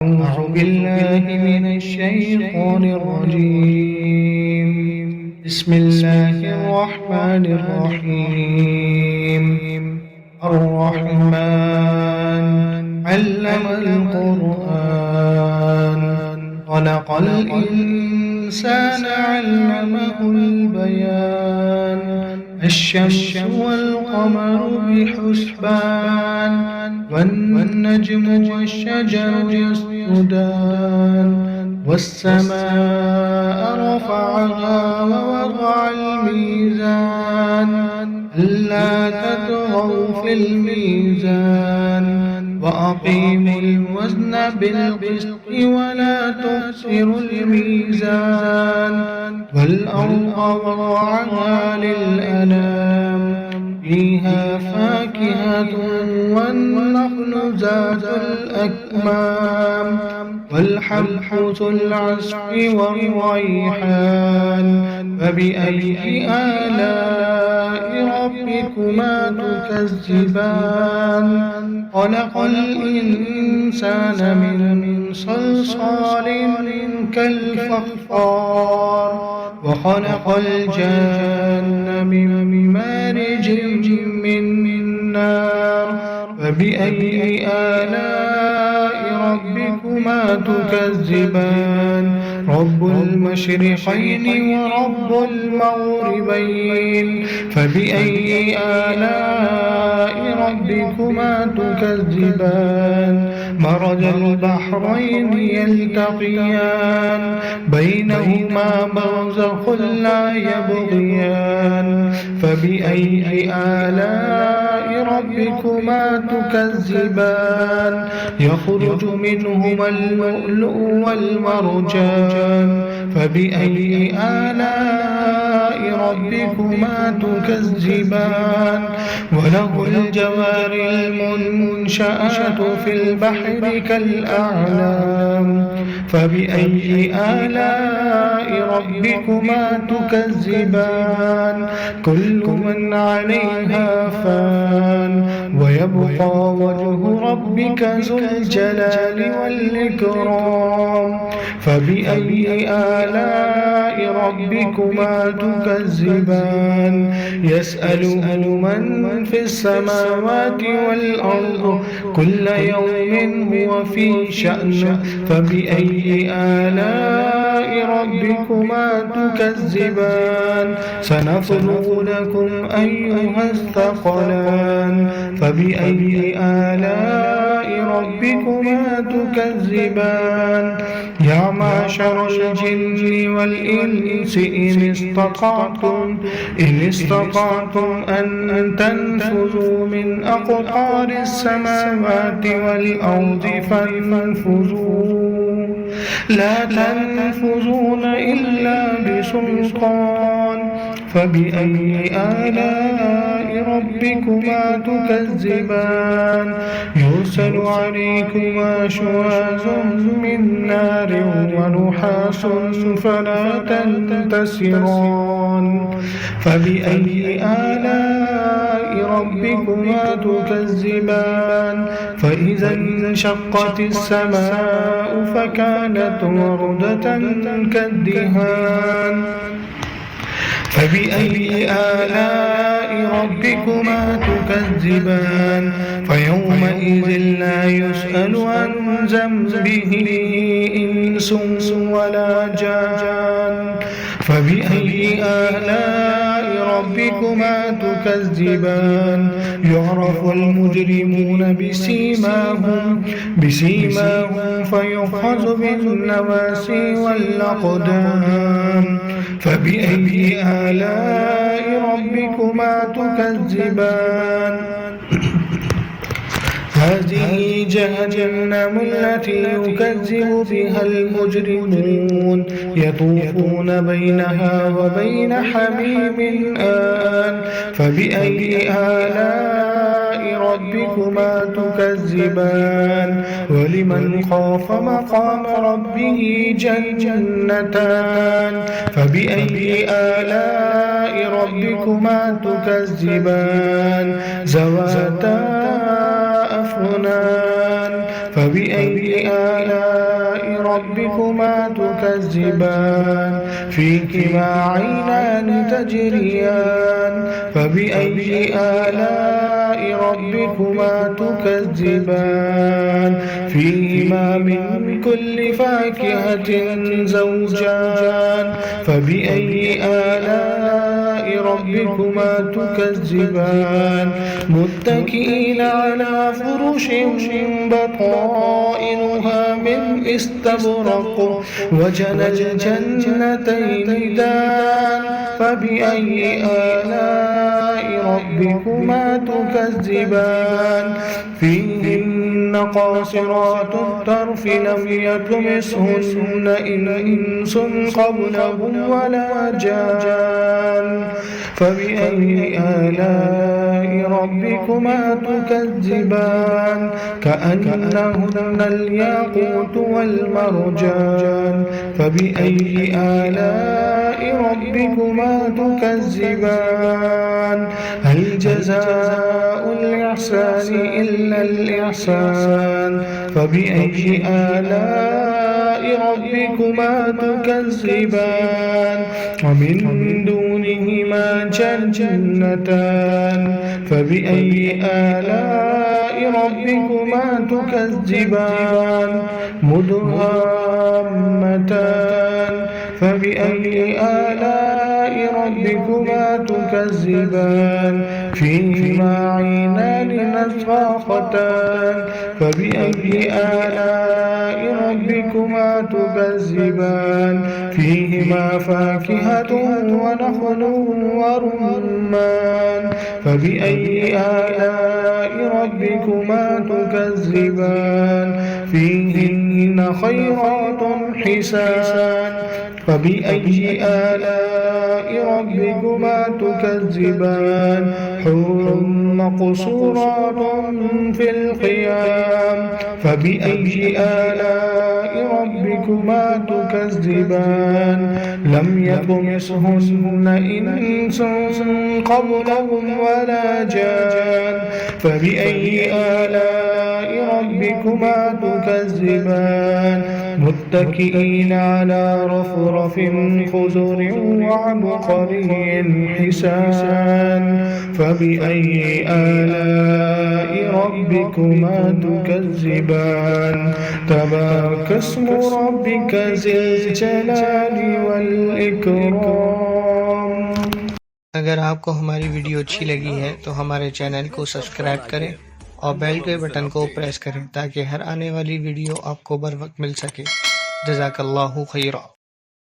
أعوذ بالله من الشيطان الرجيم. بسم الله الرحمن الرحيم. الرحمن علم القرآن خلق الإنسان علمه البيان الشمس والقمر بحسبان والنجم والشجر يسجدان والسماء رفعها ووضع الميزان ألا تطغوا في الميزان وأقيموا الوزن بالقسط ولا تخسروا الميزان والأرض وضعها للأنام فيها فاكهة والنخل ذات الأكمام والحب ذو العصف والريحان فبأي آلاء ربكما تكذبان خلق الإنسان من صلصال كالفخار وخلق الجن من مارج من نار فبأي آلاء ربكما تكذبان رب المشرقين ورب المغربين فبأي آلاء ربكما تكذبان مرج البحرين يلتقيان بينهما برزخ لا يبغيان فبأي آلاء ربكما تكذبان يخرج منهما اللؤلؤ والمرجان فبأي آلاء ربكما تكذبان وله الجوار المنشآت في البحر كالأعلام فبأي آلاء ربكما تكذبان كل من عليها فان ويبقى وجه ربك ذو الجلال والإكرام فبأي آلاء ربكما تكذبان يسأله من في السماوات والأرض كل يوم هو في شأن فبأي آلاء ربكما تكذبان سنفرغ لكم أيها الثقلان فبأي آلاء ربكما تكذبان يا معشر الجن والإنس إن استطعتم أن تنفذوا من أقطار السماوات والأرض فانفذوا لا تنفذون إلا بسلطان فبأي آلاء ربكما تكذبان يرسل عليكما شواظ من نار ونحاس فلا تنتصران فبأي آلاء ربكما تكذبان فإذا انشقت السماء فكانت وردة كالدهان فبأي آلاء ربكما تكذبان فيومئذ لا يسأل عن ذنبه إنس ولا جان فبأي آلاء ربكما تكذبان يعرف المجرمون بسيماهم فيؤخذ بالنواسي والأقدام فبأي آلاء ربكما تكذبان هذه جهنم التي يكذب بها المجرمون يطوفون بينها وبين حميم آن فبأي آلاء ربكما تكذبان ولمن خاف مقام ربه جنتان فبأي آلاء ربكما تكذبان ذواتا أفنان فبأي آلاء ربكما تكذبان فيهما عينان تجريان فبأي آلاء ربكما تكذبان فيهما من كل فاكهة زوجان فبأي آلاء ربكما تكذبان متكئين على فرش بطائنها من استبرق وجنى الجنتين دان فبأي آلاء ربكما تكذبان فيهن قاصرات الطرف لم يطمثهن إنس قبلهم ولا جان فبأي آلاء ربكما تكذبان كأنهن الياقوت والمرجان فبأي آلاء ربكما تكذبان هل جزاء الإحسان إلا الإحسان فبأي آلاء ربكما تكذبان ومن دونهما جنتان فبأي آلاء ربكما تكذبان مدهامتان فبأي آلاء ربكما تكذبان فيهما عينان نضاختان فبأي آلاء ربكما تكذبان فيهما فاكهة ونخل ورمان فبأي آلاء ربكما تكذبان فيهن خيرات حسان فبأي آلاء ربكما تكذبان حور مقصورات في الخيام فبأي آلاء ربكما تكذبان لم يطمثهن إنس قبلهم ولا جان فبأي آلاء ربكما تكذبان متكئين على رفرف خضر وعبقري حسان فبأي آلاء ربكما تكذبان تبارك اسم ربك ذي الجلال والإكرام। अगर आपको हमारी वीडियो अच्छी लगी है तो हमारे चैनल को सब्सक्राइब करें और बेल के बटन को प्रेस करें ताकि हर आने वाली वीडियो आपको बर वक्त मिल सके। जज़ाकल्लाहु खैरा।